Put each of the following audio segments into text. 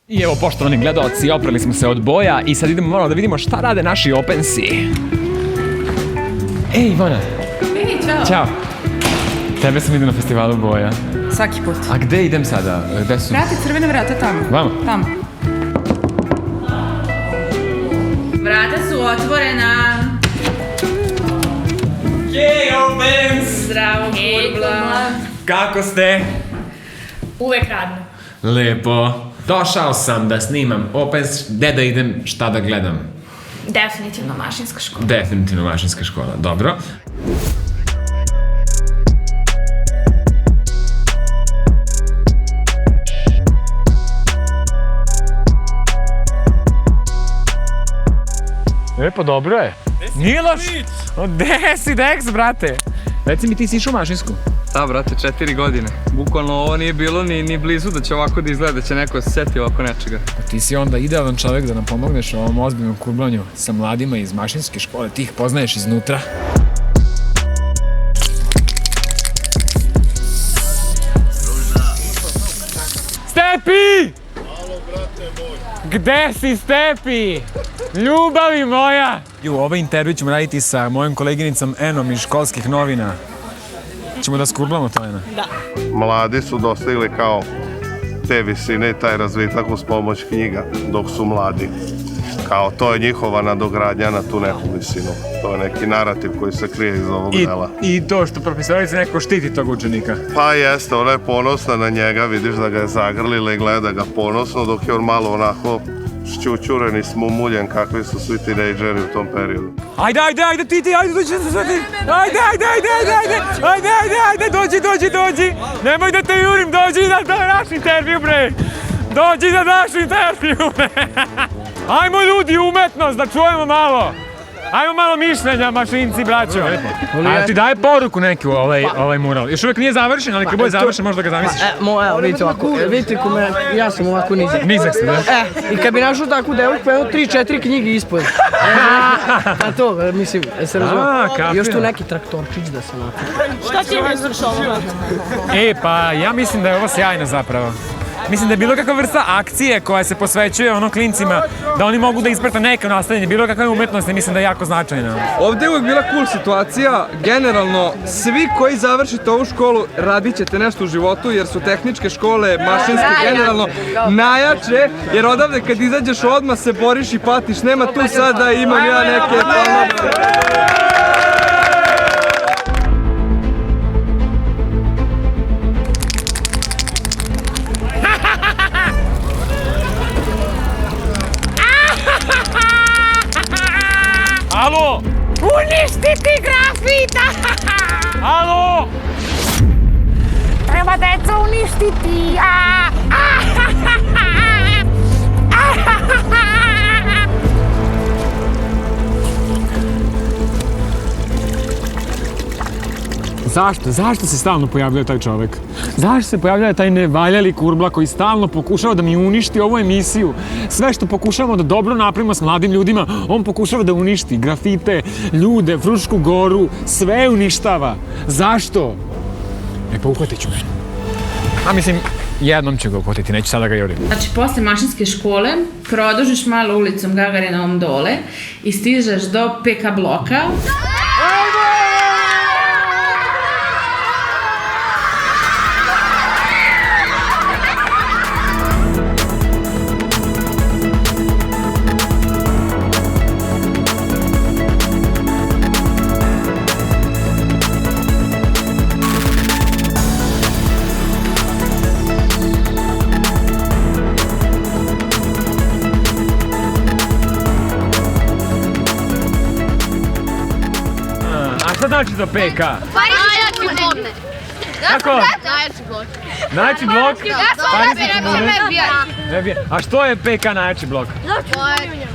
I evo, poštovani gledalci, oprali smo se od boja i sad idemo malo da vidimo šta rade naši opensi. Ej, Ivana. Ej, čao. Ćao. Tebe sam vidio na festivalu boja. Svaki put. A gde idem sada? Gde su? Vrati, crvene vrata tamo. Vamo? Tamo. Vrata su otvorena. Jej, opens! Zdravo, kurbla. Kako ste? Uvek radno. Lepo. Došao sam da snimam opens, gde da idem, šta da gledam. Definitivno mašinska škola. Definitivno mašinska škola, dobro. Pa dobro je. Nije loš. Gde si, Dex, brate? Reci mi, ti si išao u mašinsku? Da, brate, 4 godine. Bukvalno ovo nije bilo ni blizu da će ovako da izgleda, da će neko se seti ovako nečega. Ti si onda idealan čovjek da nam pomogneš u ovom ozbiljnom kurblanju sa mladima iz mašinske škole. Ti ih poznaješ iznutra. Stepi! Alo, brate moj. Gde si, Stepi? Ljubavi moja! Ovaj intervju ćemo raditi sa mojom koleginicom Enom iz školskih novina. Ćemo da skurblamo to, Ena? Da. Mladi su dostigli kao te visine i taj razvitak uz pomoć knjiga dok su mladi. Kao to je njihova nadogradnja na tu neku visinu. To je neki narativ koji se krije iz ovog dela. I to što profesorica neko štiti tog učenika. Pa jeste, ona je ponosna na njega, vidiš da ga je zagrlila i gleda ga ponosno, dok je on malo onako šćućuren i smumuljen kakvi su svi tinejdžeri u tom periodu. Ajde, ti, ajde, dođi se sve ti. Ajde, dođi. Nemoj da te jurim, dođi da naš intervju, bre. Dođi da naš intervju, bre. Ajmo ljudi, umetnost, da čujemo malo. Ajmo malo mišljenja, mašinci, braćo. A ti daje poruku neku ovaj mural. Još uvijek nije završen, ali kad bude završen možda ga zamisliš. Evo, vidite ovako, vidite kome, ja sam ovako nizak. Nizak ste, da? I kad bi našao takvu devojku, evo 3-4 knjige ispod. A to, mislim, se razumije. Još tu neki traktorčić da se napravi. Šta ti misliš ovo? Pa ja mislim da je ovo sjajno zapravo. Mislim da je bilo kakva vrsta akcije koja se posvećuje klincima, da oni mogu da isprate neke nastavljanje, bilo kakva umetnost, mislim da je jako značajna. Ovdje je uvijek bila cool situacija, generalno svi koji završite ovu školu radit ćete nešto u životu jer su tehničke škole, mašinske generalno najjače, jer odavde kad izađeš odmah se boriš i patiš, nema tu sada imam ja neke planove. Alo! Uništiti grafita! Alo! Treba deca uništiti! Zašto se stalno pojavljuje taj čovek? Zašto se pojavljuje taj nevaljali kurbla koji stalno pokušava da mi uništi ovu emisiju? Sve što pokušavamo da dobro napravimo s mladim ljudima, on pokušava da uništi grafite, ljude, Frušku goru, sve uništava. Zašto? Pa uhvatit ću me. Mislim, jednom ću ga uhvatiti, neću sada ga jurim. Znači, posle mašinske škole produžiš malo ulicom Gagarinovom dole i stižeš do PK bloka. Šta znači to PK? Najjači blok. Kako? Najjači blok. Najjači blok? Ne bija. A što je PK najjači blok? To je najjači.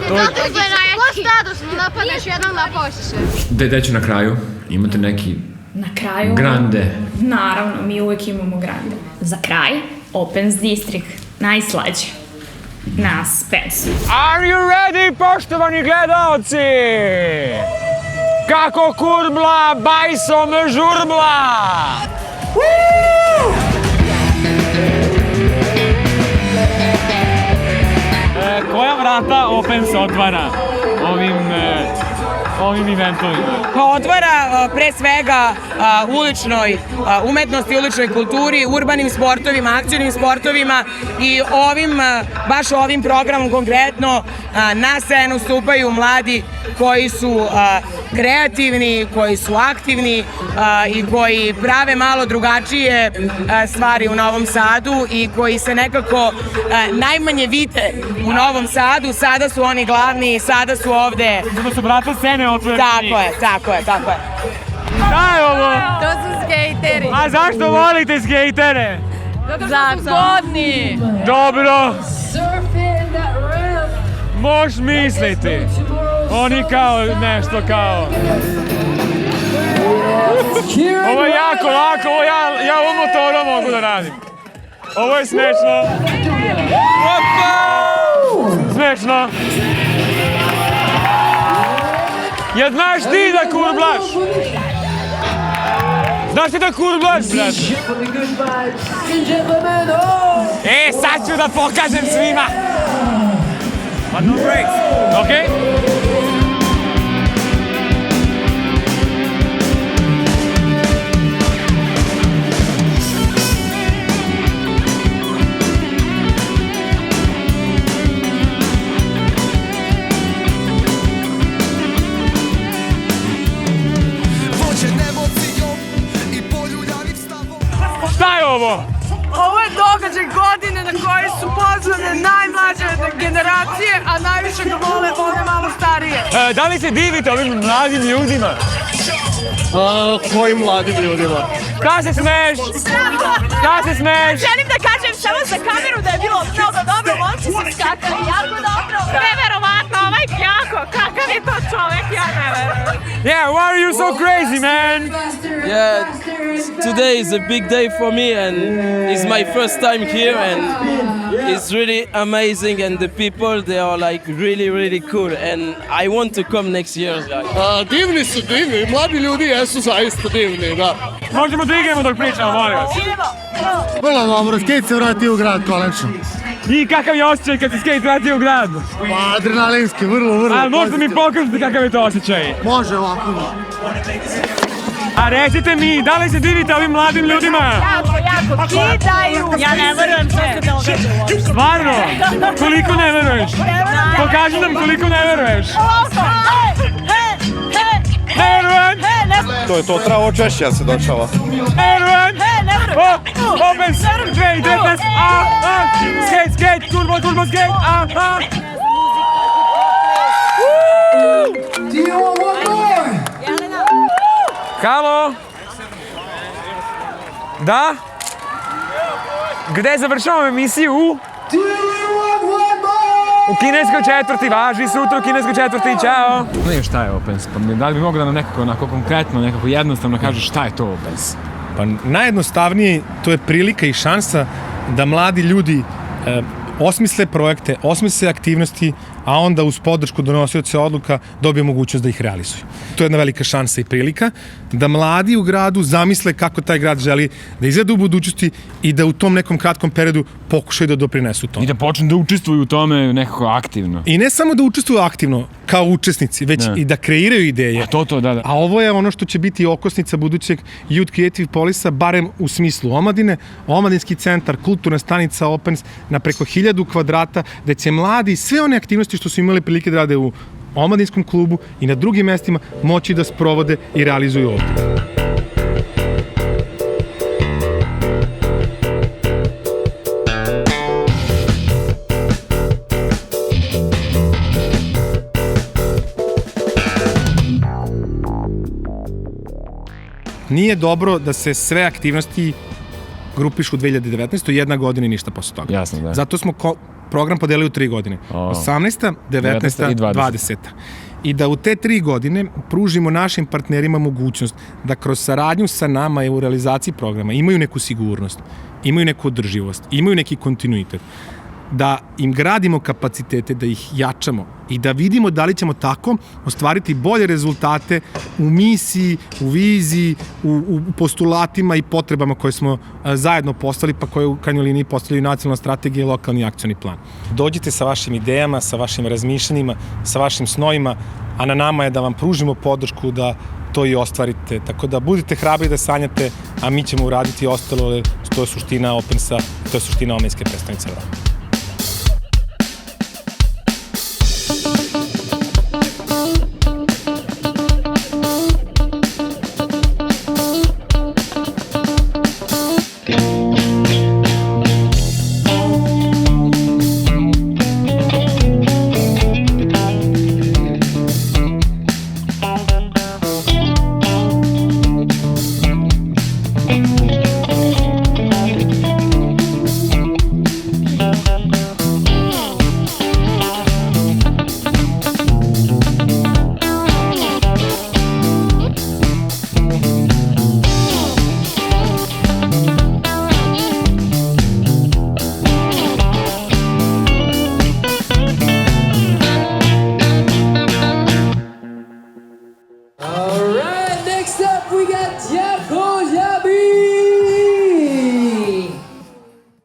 Ko napadneš jednom, napao si sve. Gde ću na kraju? Imate neki Na kraju... grande? Naravno, mi uvek imamo grande. Za kraj, Opens District. Najslađe. Na Spensu. Are you ready, poštovani gledalci? Kako kurbla, bajso me žurbla! Woo! vrata Opens otvara ovim eventovima? Pa otvara pre svega uličnoj umetnosti, uličnoj kulturi, urbanim sportovima, akcijnim sportovima i baš ovim programom konkretno na scenu stupaju mladi koji su kreativni, koji su aktivni i koji prave malo drugačije stvari u Novom Sadu i koji se nekako najmanje vide u Novom Sadu. Sada su oni glavni, sada su ovde. Sada su vrata scene otvoreni. Tako je. Šta je ovo? To su skejteri. A zašto volite skejtere? Zato što su zgodni. Dobro. Možeš misliti. Oni kao nešto kao... Ovo je jako lako, ja ovo motorom mogu da radim. Ovo je smešno. Smešno. Ja znaš ti da kurblaš? Znaš ti da kurblaš, brate? Sad ću da pokažem svima. But no breaks. Okay? Šta je ovo? Ovo je događaj godine na koji su pozvane najmlađe generacije, a najviše ga vole malo starije. Da li se divite ovim mladim ljudima? Kojim mladim ljudima? Šta se smeš? Šta se smeš? Želim da kažem samo za kameru da je bilo mnogo dobro, momci su skakali jako dobro. Neverovatno, ovaj Pjako, kakav je to čovek, ja ne verujem. Yeah, why are you so crazy, man? Yeah, today is a big day for me and it's my first time here and it's really amazing and the people, they are like really cool and I want to come next year. Divni su, mladi ljudi jesu zaista divni, da. Možemo da igramo dok pričamo, molim vas. Vrlo dobro, skate se vrati u grad konačno. I kakav je osjećaj kad se skate vrati u grad? Pa adrenalinski, vrlo. A možda mi pokažete kakav je to osjećaj? Može ovako. A recite mi, da li se divite ovim mladim ljudima? Jako, kitaju. Ja ne verujem što se događa uopšte. Stvarno? Koliko ne veruješ? Pokaži nam koliko ne veruješ. Ne verujem! To je to, treba češće da se dočava. Ne verujem! Opens 2019! Skate, turbo, skate! Halo? Da? Gde završavamo emisiju? U kineskoj četvrti, važi sutra u kineskoj četvrti, čao! Ne, šta je Opens? Pa da li bi mogu da nam nekako onako konkretno, nekako jednostavno kažeš šta je to Opens? Pa najjednostavnije to je prilika i šansa da mladi ljudi osmisle projekte, osmisle aktivnosti, a onda uz podršku donosioca odluka dobije mogućnost da ih realizuju. To je jedna velika šansa i prilika da mladi u gradu zamisle kako taj grad želi da izgleda u budućnosti i da u tom nekom kratkom periodu pokušaju da doprinesu tome. I da počnu da učestvuju u tome nekako aktivno. I ne samo da učestvuju aktivno kao učesnici, već i da kreiraju ideje. A to, da. A ovo je ono što će biti okosnica budućeg Youth Creative Polisa, barem u smislu omladine, omladinski centar, kulturna stanica Opens na preko 1000 kvadrata, gde će mladi sve one aktivnosti što su imali prilike da rade u omladinskom klubu i na drugim mestima moći da sprovode i realizuju ovdje. Nije dobro da se sve aktivnosti grupišu u 2019. jedna godina i ništa posle toga. Jasno, da. Zato smo program podelili u 3 godine. 18., 19. i 20. I da u te 3 godine pružimo našim partnerima mogućnost da kroz saradnju sa nama i u realizaciji programa imaju neku sigurnost, imaju neku održivost, imaju neki kontinuitet. da im gradimo kapacitete, da ih jačamo i da vidimo da li ćemo tako ostvariti bolje rezultate u misiji, u viziji, u postulatima i potrebama koje smo zajedno postavili, pa koje u krajnjoj liniji postavljaju nacionalna strategija i lokalni akcioni plan. Dođite sa vašim idejama, sa vašim razmišljanjima, sa vašim snovima, a na nama je da vam pružimo podršku da to i ostvarite. Tako da budite hrabri da sanjate, a mi ćemo uraditi ostalo, jer to je suština Opensa, to je suština omladinske predstavnice Evrope. Alright, next up we got Jako!